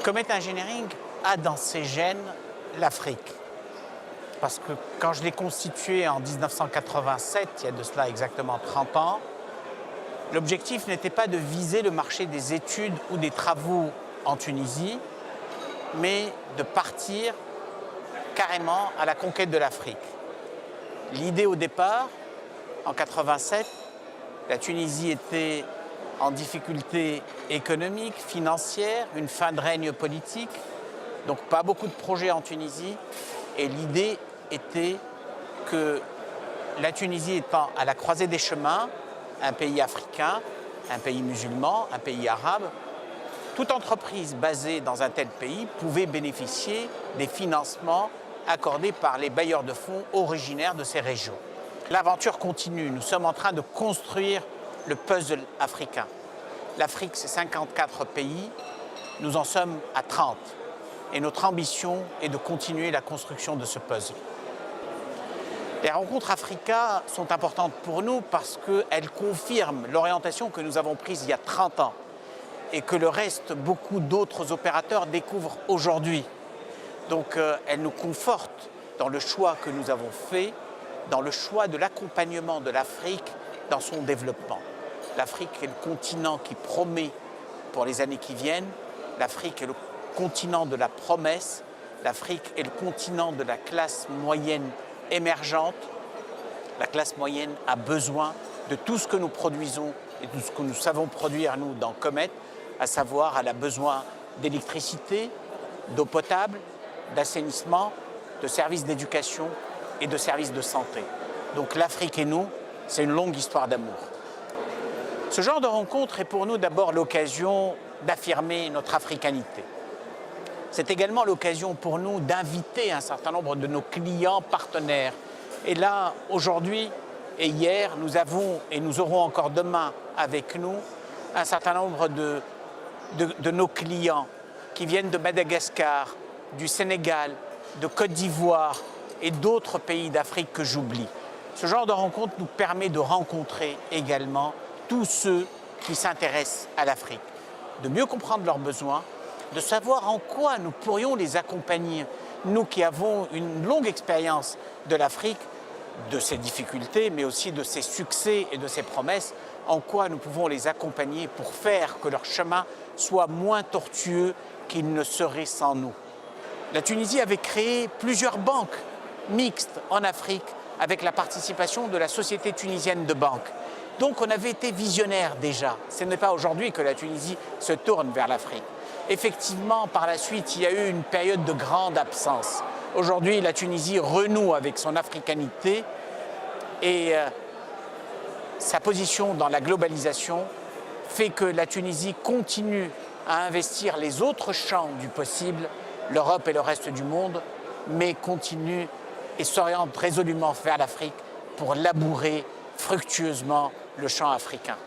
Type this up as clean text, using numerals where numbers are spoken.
Comet Engineering a dans ses gènes l'Afrique. Parce que quand je l'ai constitué en 1987, il y a de cela exactement 30 ans, l'objectif n'était pas de viser le marché des études ou des travaux en Tunisie, mais de partir carrément à la conquête de l'Afrique. L'idée au départ, en 87, la Tunisie était en difficulté économique, financière, une fin de règne politique, donc pas beaucoup de projets en Tunisie. Et l'idée était que la Tunisie étant à la croisée des chemins, un pays africain, un pays musulman, un pays arabe, toute entreprise basée dans un tel pays pouvait bénéficier des financements accordés par les bailleurs de fonds originaires de ces régions. L'aventure continue, nous sommes en train de construire le puzzle africain. L'Afrique, c'est 54 pays, nous en sommes à 30. Et notre ambition est de continuer la construction de ce puzzle. Les rencontres Africa sont importantes pour nous parce qu'elles confirment l'orientation que nous avons prise il y a 30 ans et que le reste, beaucoup d'autres opérateurs découvrent aujourd'hui. Donc elles nous confortent dans le choix que nous avons fait, dans le choix de l'accompagnement de l'Afrique dans son développement. L'Afrique est le continent qui promet pour les années qui viennent. L'Afrique est le continent de la promesse. L'Afrique est le continent de la classe moyenne émergente. La classe moyenne a besoin de tout ce que nous produisons et tout ce que nous savons produire, nous, dans Comet, à savoir, elle a besoin d'électricité, d'eau potable, d'assainissement, de services d'éducation et de services de santé. Donc l'Afrique et nous, c'est une longue histoire d'amour. Ce genre de rencontre est pour nous d'abord l'occasion d'affirmer notre africanité. C'est également l'occasion pour nous d'inviter un certain nombre de nos clients partenaires. Et là, aujourd'hui et hier, nous avons et nous aurons encore demain avec nous un certain nombre de nos clients qui viennent de Madagascar, du Sénégal, de Côte d'Ivoire et d'autres pays d'Afrique que j'oublie. Ce genre de rencontre nous permet de rencontrer également tous ceux qui s'intéressent à l'Afrique, de mieux comprendre leurs besoins, de savoir en quoi nous pourrions les accompagner. Nous qui avons une longue expérience de l'Afrique, de ses difficultés, mais aussi de ses succès et de ses promesses, en quoi nous pouvons les accompagner pour faire que leur chemin soit moins tortueux qu'il ne serait sans nous. La Tunisie avait créé plusieurs banques mixtes en Afrique avec la participation de la Société tunisienne de banque. Donc on avait été visionnaire déjà. Ce n'est pas aujourd'hui que la Tunisie se tourne vers l'Afrique. Effectivement, par la suite, il y a eu une période de grande absence. Aujourd'hui, la Tunisie renoue avec son africanité et sa position dans la globalisation fait que la Tunisie continue à investir les autres champs du possible, l'Europe et le reste du monde, mais continue et s'oriente résolument vers l'Afrique pour labourer fructueusement le champ africain.